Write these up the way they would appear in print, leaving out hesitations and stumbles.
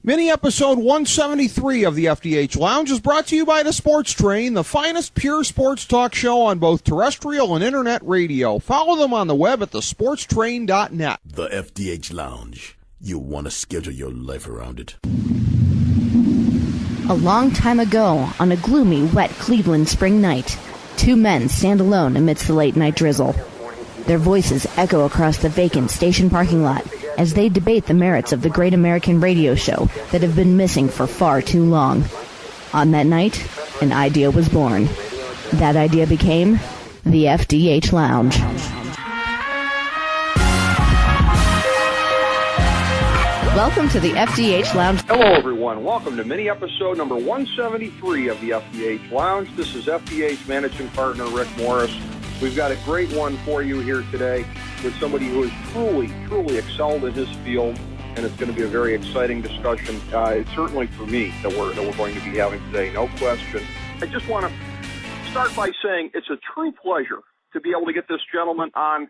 Mini episode 173 of the FDH Lounge is brought to you by the Sports Train, the finest pure sports talk show on both terrestrial and internet radio. Follow them on the web at thesportstrain.net. The FDH Lounge. You want to schedule your life around it. A long time ago, on a gloomy, wet Cleveland spring night, two men stand alone amidst the late-night drizzle. Their voices echo across the vacant station parking lot as they debate the merits of the great American radio show that have been missing for far too long. On that night, an idea was born. That idea became the FDH Lounge. Welcome to the FDH Lounge. Hello, everyone. Welcome to mini episode number 173 of the FDH Lounge. This is FDH Managing Partner Rick Morris. We've got a great one for you here today with somebody who has truly excelled in his field, and it's going to be a very exciting discussion. It's certainly for me that we're going to be having today, no question. I just want to start by saying it's a true pleasure to be able to get this gentleman on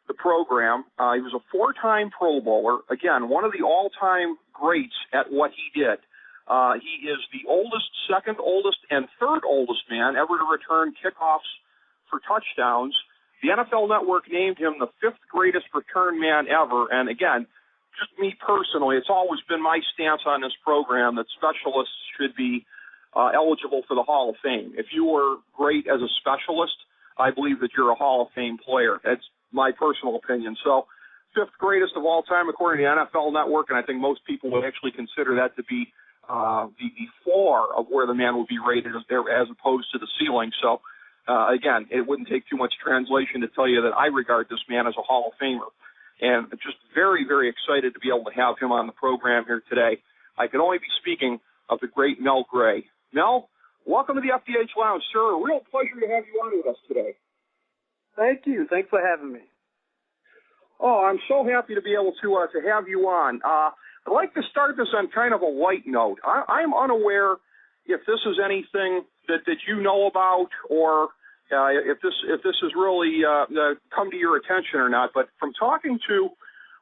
the program. He was a four-time Pro Bowler. Again, one of the all-time greats at what he did. He is the oldest, second oldest, and third oldest man ever to return kickoffs for touchdowns. The NFL Network named him the fifth greatest return man ever. And again, just me personally, it's always been my stance on this program that specialists should be eligible for the Hall of Fame. If you were great as a specialist, I believe that you're a Hall of Fame player. That's my personal opinion. So, fifth greatest of all time according to the NFL Network, and I think most people would actually consider that to be the floor of where the man would be rated as opposed to the ceiling. So, again, it wouldn't take too much translation to tell you that I regard this man as a Hall of Famer. And just very, very excited to be able to have him on the program here today. I could only be speaking of the great Mel Gray. Mel, welcome to the FDH Lounge, sir. A real pleasure to have you on with us today. Thank you. Thanks for having me. Oh, I'm so happy to be able to have you on. I'd like to start this on kind of a light note. I'm unaware if this is anything that you know about, or if this has really come to your attention or not. But from talking to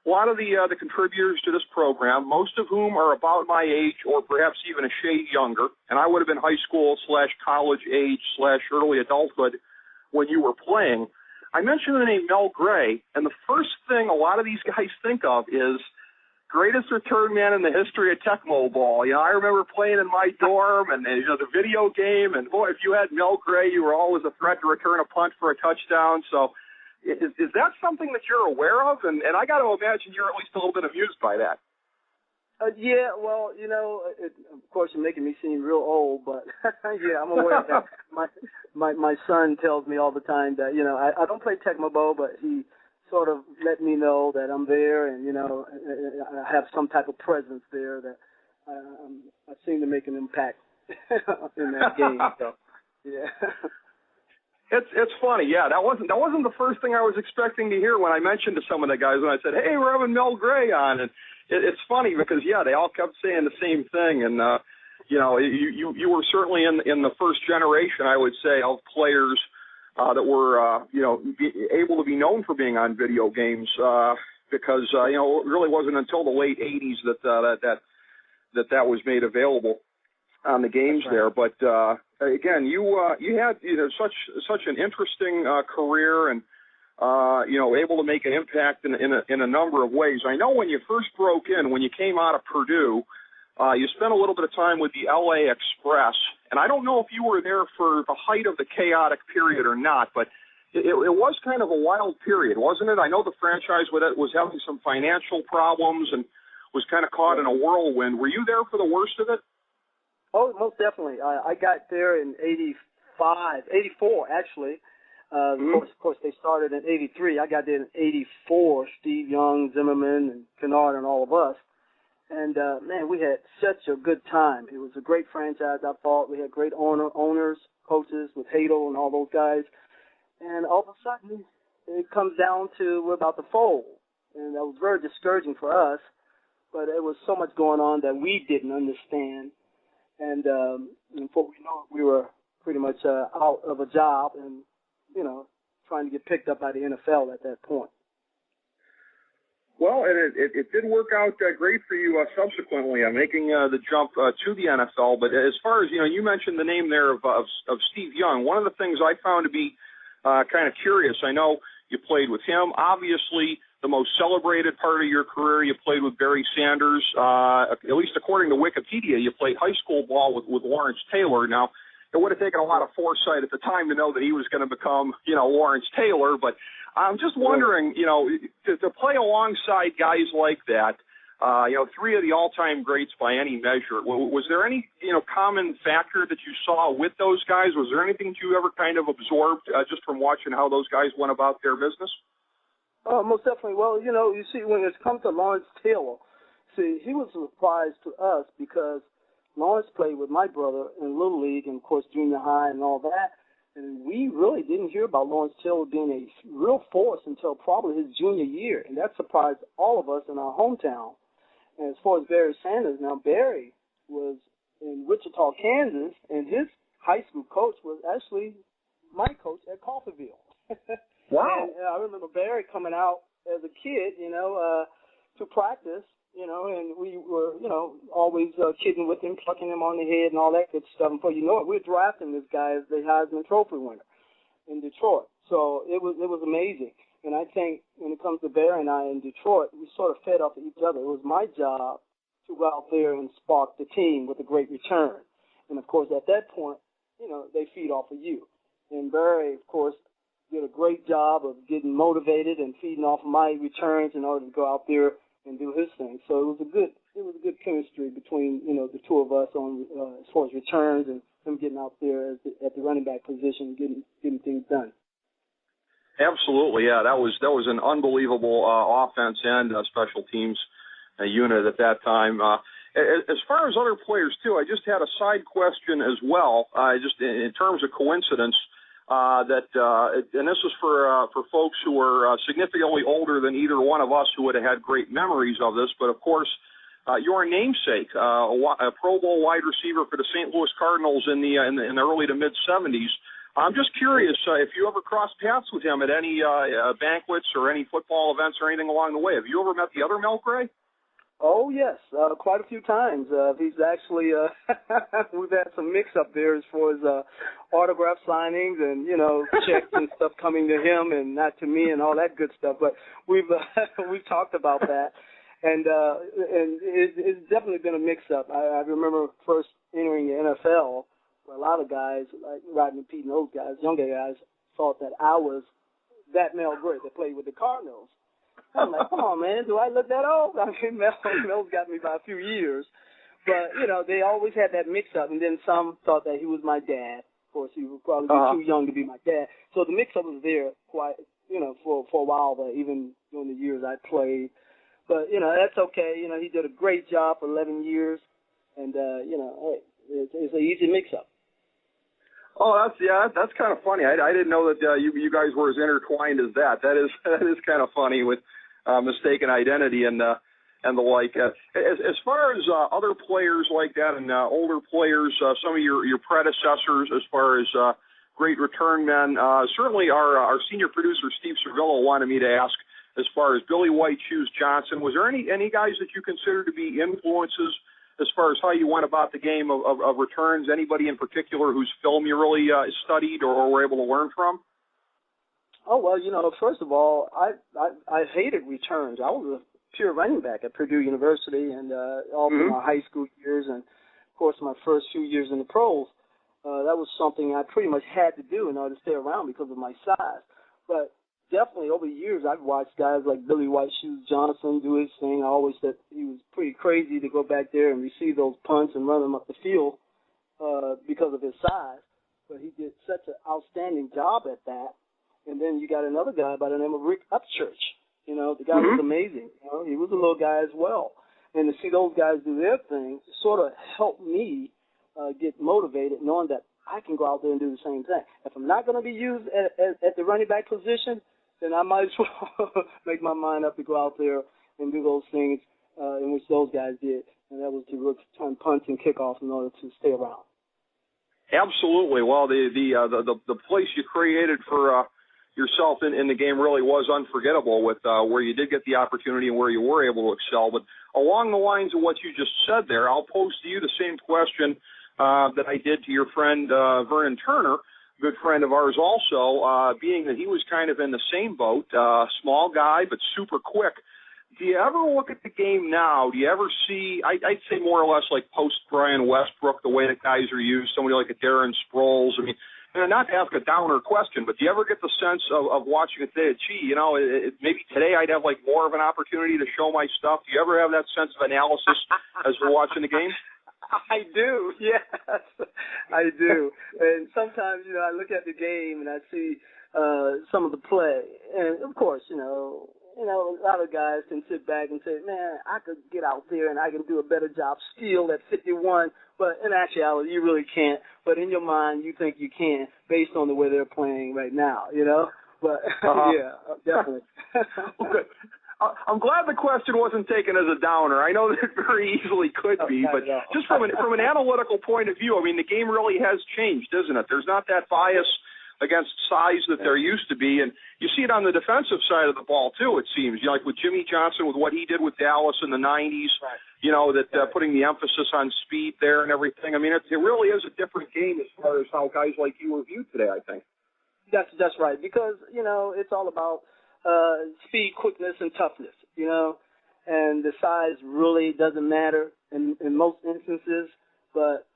a lot of the contributors to this program, most of whom are about my age or perhaps even a shade younger, and I would have been high school / college age / early adulthood when you were playing, I mentioned the name Mel Gray, and the first thing a lot of these guys think of is greatest return man in the history of Tecmo Ball. You know, I remember playing in my dorm and the video game, and boy, if you had Mel Gray, you were always a threat to return a punt for a touchdown. So is that something that you're aware of? And I got to imagine you're at least a little bit amused by that. Yeah, well, of course you're making me seem real old, but yeah, I'm aware of that. My son tells me all the time that, I don't play Tecmo Bowl, but he sort of let me know that I'm there, and I have some type of presence there that I seem to make an impact in that game. So, yeah. It's funny, yeah. That wasn't the first thing I was expecting to hear when I mentioned to some of the guys when I said, "Hey, we're having Mel Gray on," and it's funny because they all kept saying the same thing, and you were certainly in the first generation, I would say, of players that were, able to be known for being on video games, because, it really wasn't until the late 80s that was made available on the games there. But, again, you had, such an interesting career and, able to make an impact in a number of ways. I know when you first broke in, when you came out of Purdue, you spent a little bit of time with the LA Express, and I don't know if you were there for the height of the chaotic period or not, but it was kind of a wild period, wasn't it? I know the franchise was having some financial problems and was kind of caught in a whirlwind. Were you there for the worst of it? Oh, most definitely. I got there in 84 actually. Of course, they started in 83. I got there in 84, Steve Young, Zimmerman, and Kennard, and all of us. And, man, we had such a good time. It was a great franchise, I thought. We had great owners, coaches with Hadel and all those guys. And all of a sudden, it comes down to we're about to fold. And that was very discouraging for us. But there was so much going on that we didn't understand. And before we know it, we were pretty much out of a job and, trying to get picked up by the NFL at that point. Well, and it did work out great for you subsequently, making the jump to the NFL. But as far as, you mentioned the name there of Steve Young. One of the things I found to be kind of curious, I know you played with him. Obviously, the most celebrated part of your career, you played with Barry Sanders. At least according to Wikipedia, you played high school ball with Lawrence Taylor. Now, it would have taken a lot of foresight at the time to know that he was going to become, Lawrence Taylor. But I'm just wondering, to play alongside guys like that, three of the all-time greats by any measure, was there any, common factor that you saw with those guys? Was there anything that you ever kind of absorbed just from watching how those guys went about their business? Most definitely. Well, you see, when it comes to Lawrence Taylor, he was a surprise to us because Lawrence played with my brother in Little League and, of course, junior high and all that. And we really didn't hear about Lawrence Taylor being a real force until probably his junior year. And that surprised all of us in our hometown. And as far as Barry Sanders, now Barry was in Wichita, Kansas, and his high school coach was actually my coach at Coffeyville. Wow. And I remember Barry coming out as a kid, to practice, and we were, always kidding with him, plucking him on the head and all that good stuff. And before you know it, we're drafting this guy as the Heisman Trophy winner in Detroit. So it was amazing. And I think when it comes to Barry and I in Detroit, we sort of fed off of each other. It was my job to go out there and spark the team with a great return. And, of course, at that point, they feed off of you. And Barry, of course, did a great job of getting motivated and feeding off of my returns in order to go out there and do his thing. So it was a good chemistry between the two of us on as far as returns and him getting out there at the running back position, getting things done. Absolutely, yeah. That was an unbelievable offense and special teams unit at that time. As far as other players too, I just had a side question as well. Just in terms of coincidence. And this is for folks who are significantly older than either one of us who would have had great memories of this. But, of course, your namesake, a Pro Bowl wide receiver for the St. Louis Cardinals in the early to mid-'70s. I'm just curious if you ever crossed paths with him at any banquets or any football events or anything along the way. Have you ever met the other Mel Gray? Oh, yes, quite a few times. He's actually, we've had some mix-up there as far as autograph signings and, checks and stuff coming to him and not to me and all that good stuff. But we've talked about that. And it's definitely been a mix-up. I remember first entering the NFL where a lot of guys, like Rodney Pete and those guys, younger guys, thought that I was that Mel Gray that played with the Cardinals. I'm like, come on, man, do I look that old? I mean, Mel's got me by a few years. But, they always had that mix-up, and then some thought that he was my dad. Of course, he would probably be too young to be my dad. So the mix-up was there quite, for a while, but even during the years I played. But, that's okay. He did a great job for 11 years, and, hey, it's an easy mix-up. Oh, that's kind of funny. I didn't know that you guys were as intertwined as that. That is kind of funny with mistaken identity and the like. As far as other players like that and older players, some of your predecessors, as far as great return men, certainly our senior producer Steve Cervillo wanted me to ask as far as Billy White Shoes Johnson. Was there any guys that you consider to be influences as far as how you went about the game of returns? Anybody in particular whose film you really studied or were able to learn from? Oh, well, first of all, I hated returns. I was a pure running back at Purdue University and all through my high school years and, of course, my first few years in the pros. That was something I pretty much had to do in order to stay around because of my size. But definitely over the years, I've watched guys like Billy White Shoes Johnson do his thing. I always said he was pretty crazy to go back there and receive those punts and run them up the field because of his size. But he did such an outstanding job at that. And then you got another guy by the name of Rick Upchurch. The guy was amazing. He was a little guy as well. And to see those guys do their thing sort of helped me get motivated, knowing that I can go out there and do the same thing. If I'm not going to be used at the running back position, then I might as well make my mind up to go out there and do those things in which those guys did, and that was to return punts and kickoffs in order to stay around. Absolutely. Well, the place you created for yourself in the game really was unforgettable with where you did get the opportunity and where you were able to excel. But along the lines of what you just said there, I'll pose to you the same question that I did to your friend Vernon Turner, good friend of ours also, being that he was kind of in the same boat, small guy but super quick. Do you ever look at the game now? Do you ever see, I'd say more or less like post-Brian Westbrook, the way that guys are used, somebody like a Darren Sproles? I mean, not to ask a downer question, but do you ever get the sense of watching it today, gee, maybe today I'd have like more of an opportunity to show my stuff? Do you ever have that sense of analysis as we're watching the game? I do, yes, I do. And sometimes, I look at the game and I see some of the play. And, of course, a lot of guys can sit back and say, man, I could get out there and I can do a better job still at 51. But in actuality, you really can't. But in your mind, you think you can based on the way they're playing right now, But, yeah, definitely. Okay. I'm glad the question wasn't taken as a downer. I know that it very easily could be, but just from an analytical point of view, I mean, the game really has changed, isn't it? There's not that bias against size that there used to be, and you see it on the defensive side of the ball, too, it seems. Like with Jimmy Johnson, with what he did with Dallas in the 90s, putting the emphasis on speed there and everything. I mean, it really is a different game as far as how guys like you are viewed today, I think. That's right, because, it's all about speed, quickness, and toughness, and the size really doesn't matter in most instances, but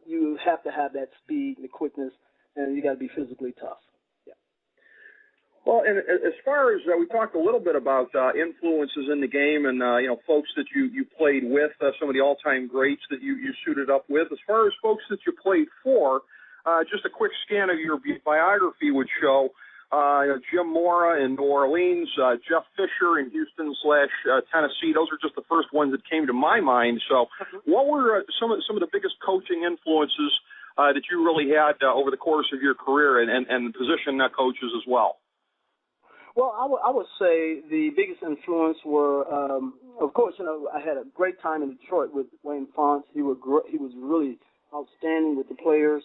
you have to have that speed and the quickness, and you got to be physically tough. Yeah. Well, and as far as we talked a little bit about influences in the game and folks that you played with, some of the all-time greats that you suited up with. As far as folks that you played for, just a quick scan of your biography would show. Jim Mora in New Orleans, Jeff Fisher in Houston/Tennessee. Those are just the first ones that came to my mind. So, what were some of the biggest coaching influences that you really had over the course of your career, and position coaches as well? Well, I would say the biggest influence were, of course, I had a great time in Detroit with Wayne Fontes. He was really outstanding with the players.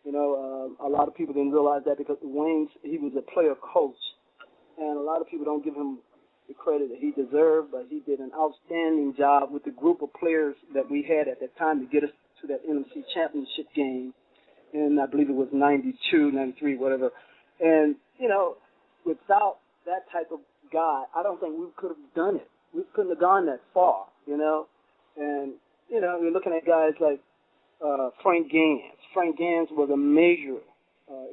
A lot of people didn't realize that because he was a player coach, and a lot of people don't give him the credit that he deserved, but he did an outstanding job with the group of players that we had at that time to get us to that NFC championship game, and I believe it was 92, 93, whatever. And, without that type of guy, I don't think we could have done it. We couldn't have gone that far, And, you're looking at guys like Frank Gans. Frank Gans was a major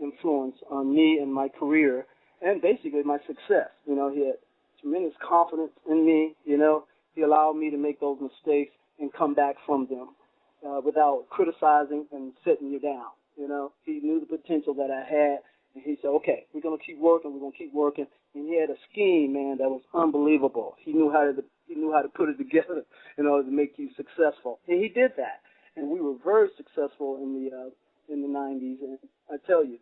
influence on me and my career and basically my success. He had tremendous confidence in me. He allowed me to make those mistakes and come back from them without criticizing and setting you down. He knew the potential that I had, and he said, okay, we're going to keep working. And he had a scheme, man, that was unbelievable. He knew how to put it together in order to make you successful, and he did that. And we were very successful in the 90s. And I tell you,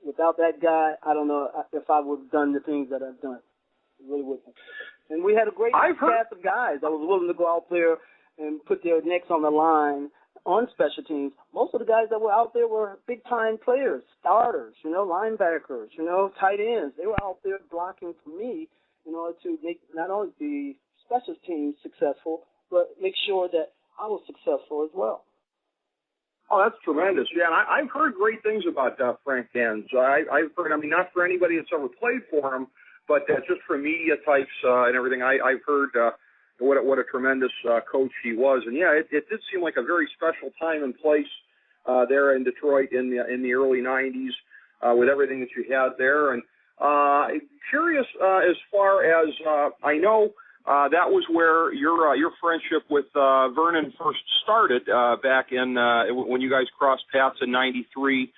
without that guy, I don't know if I would have done the things that I've done. I really wouldn't. And we had a great cast of guys that was willing to go out there and put their necks on the line on special teams. Most of the guys that were out there were big-time players, starters, linebackers, tight ends. They were out there blocking for me in order to make not only the special teams successful, but make sure that I was successful as well. Oh, that's tremendous. Yeah, and I've heard great things about Frank Gans. I've heard, not for anybody that's ever played for him, but just for media types and everything, I've heard what a tremendous coach he was. And, yeah, it did seem like a very special time and place there in Detroit in the early 90s with everything that you had there. And curious as far as I know, that was where your friendship with Vernon first started back in when you guys crossed paths in '93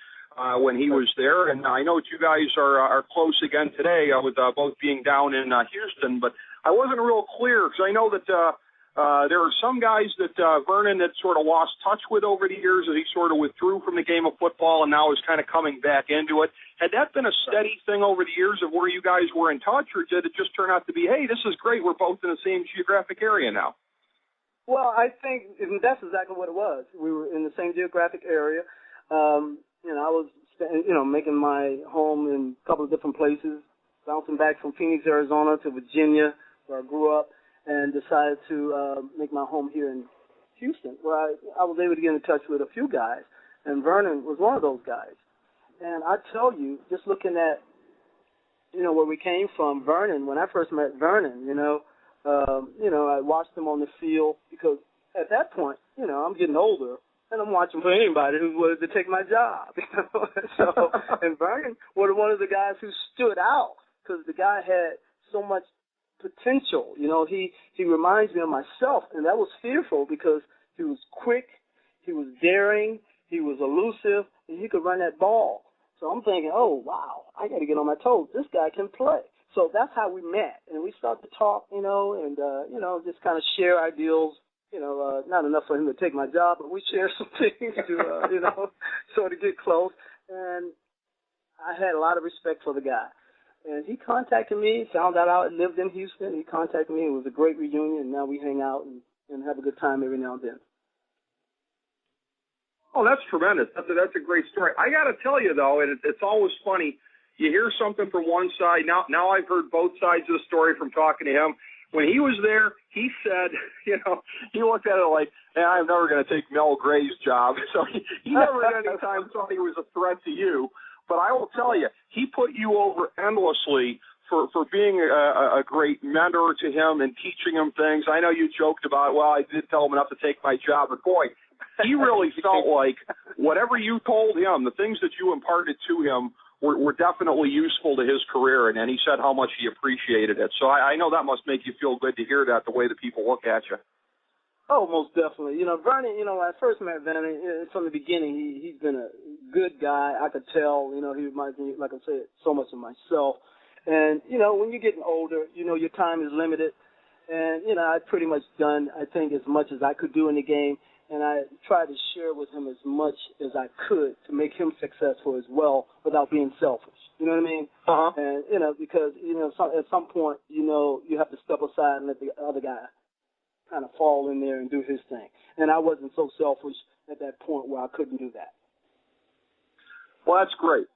when he was there. And I know that you guys are close again today with both being down in Houston. But I wasn't real clear because I know that there are some guys that Vernon had sort of lost touch with over the years as he sort of withdrew from the game of football and now is kind of coming back into it. Had that been a steady thing over the years of where you guys were in touch, or did it just turn out to be, hey, this is great, we're both in the same geographic area now? Well, I think that's exactly what it was. We were in the same geographic area. I was making my home in a couple of different places, bouncing back from Phoenix, Arizona to Virginia, where I grew up, and decided to make my home here in Houston, where I was able to get in touch with a few guys, and Vernon was one of those guys. And I tell you, just looking at, where we came from, Vernon, when I first met Vernon, I watched him on the field because at that point, I'm getting older, and I'm watching for anybody who wanted to take my job. So, and Vernon was one of the guys who stood out because the guy had so much potential. He reminds me of myself, and that was fearful because he was quick, he was daring, he was elusive, and he could run that ball. So I'm thinking, oh, wow, I got to get on my toes. This guy can play. So that's how we met, and we started to talk, and just kind of share ideals. Not enough for him to take my job, but we share some things to, sort of get close. And I had a lot of respect for the guy. And he contacted me, found out I lived in Houston. He contacted me. It was a great reunion, and now we hang out and have a good time every now and then. Oh, that's tremendous. That's a great story. I got to tell you, though, it's always funny. You hear something from one side. Now I've heard both sides of the story from talking to him. When he was there, he said, he looked at it like, hey, I'm never going to take Mel Gray's job. So he never at any time thought he was a threat to you. But I will tell you, he put you over endlessly for being a great mentor to him and teaching him things. I know you joked about, well, I did tell him enough to take my job, but boy, he really felt like whatever you told him, the things that you imparted to him were definitely useful to his career, and he said how much he appreciated it. So I know that must make you feel good to hear that, the way that people look at you. Oh, most definitely. Vernon, when I first met Vernon, from the beginning, he's been a good guy. I could tell, he reminds me, like I said, so much of myself. And, when you're getting older, your time is limited. And, I'd pretty much done, I think, as much as I could do in the game. And I tried to share with him as much as I could to make him successful as well without being selfish. You know what I mean? Uh-huh. And, because, at some point, you have to step aside and let the other guy kind of fall in there and do his thing. And I wasn't so selfish at that point where I couldn't do that. Well, that's great.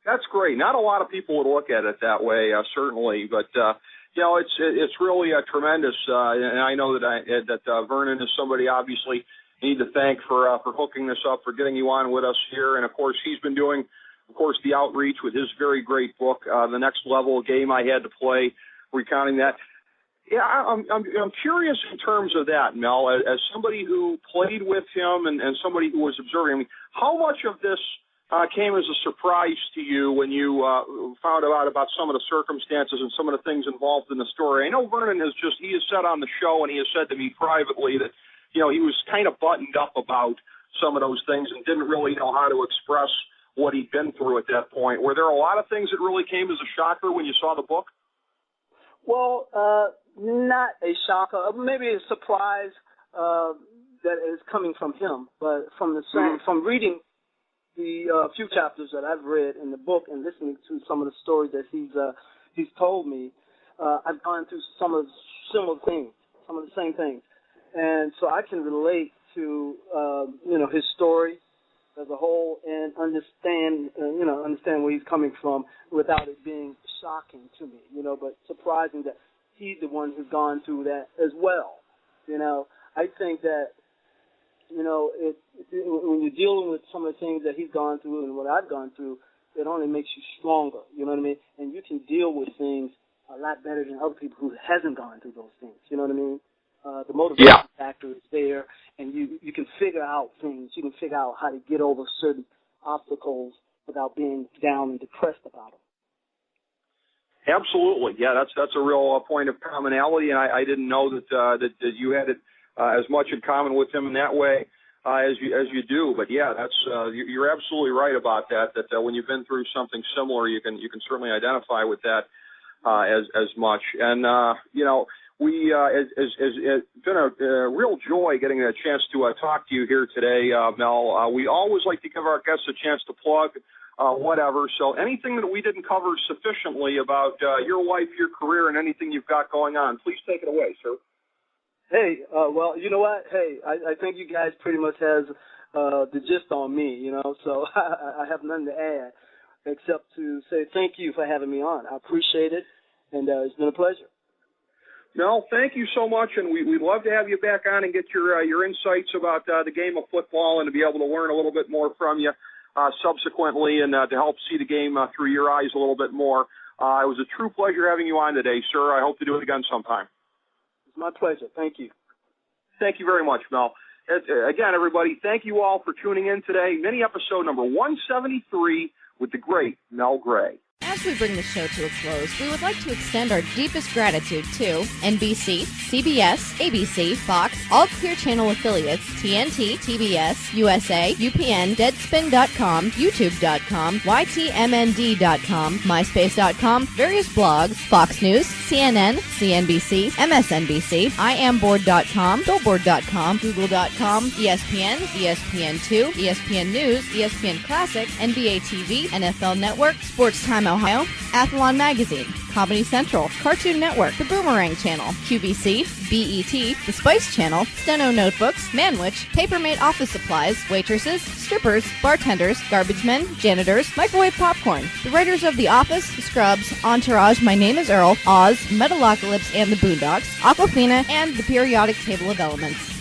That's great. Not a lot of people would look at it that way, certainly, but it's really tremendous. And I know that Vernon is somebody obviously you need to thank for hooking this up, for getting you on with us here, and of course he's been doing, the outreach with his very great book, The Next Level, Game I Had to Play, recounting that. Yeah, I'm curious in terms of that, Mel, as somebody who played with him and somebody who was observing. I mean, how much of this came as a surprise to you when you found out about some of the circumstances and some of the things involved in the story? I know Vernon has said on the show, and he has said to me privately that, he was kind of buttoned up about some of those things and didn't really know how to express what he'd been through at that point. Were there a lot of things that really came as a shocker when you saw the book? Well, not a shocker. Maybe a surprise that is coming from him, but from from reading the few chapters that I've read in the book and listening to some of the stories that he's told me, I've gone through some of the similar things, some of the same things, and so I can relate to his story as a whole and understand where he's coming from without it being shocking to me, but surprising that he's the one who's gone through that as well. I think that, when you're dealing with some of the things that he's gone through and what I've gone through, it only makes you stronger, you know what I mean? And you can deal with things a lot better than other people who hasn't gone through those things, you know what I mean? The motivation factor is there, and you can figure out things. You can figure out how to get over certain obstacles without being down and depressed about them. Absolutely, yeah. That's a real point of commonality, and I didn't know that you had it as much in common with him in that way as you do. But yeah, you're absolutely right about that. That when you've been through something similar, you can certainly identify with that as much. And it's been a real joy getting a chance to talk to you here today, Mel. We always like to give our guests a chance to plug whatever. So anything that we didn't cover sufficiently about your life, your career, and anything you've got going on, please take it away, sir. Hey, well, you know what? Hey, I think you guys pretty much has the gist on me, you know, so I have nothing to add except to say thank you for having me on. I appreciate it, and it's been a pleasure. Mel, thank you so much, and we'd love to have you back on and get your insights about the game of football and to be able to learn a little bit more from you subsequently and to help see the game through your eyes a little bit more. It was a true pleasure having you on today, sir. I hope to do it again sometime. It's my pleasure. Thank you. Thank you very much, Mel. Again, everybody, thank you all for tuning in today. Mini episode number 173 with the great Mel Gray. As we bring the show to a close, we would like to extend our deepest gratitude to NBC, CBS, ABC, Fox, all Clear Channel affiliates, TNT, TBS, USA, UPN, Deadspin.com, YouTube.com, YTMND.com, MySpace.com, various blogs, Fox News, CNN, CNBC, MSNBC, IamBoard.com, Billboard.com, Google.com, ESPN, ESPN2, ESPN News, ESPN Classic, NBA TV, NFL Network, Sports Time Ohio, Athlon Magazine, Comedy Central, Cartoon Network, The Boomerang Channel, QVC, BET, The Spice Channel, Steno Notebooks, Manwich, Papermate Office Supplies, waitresses, strippers, bartenders, garbage men, janitors, microwave popcorn, the writers of The Office, Scrubs, Entourage, My Name is Earl, Oz, Metalocalypse and the Boondocks, Aquafina, and the Periodic Table of Elements.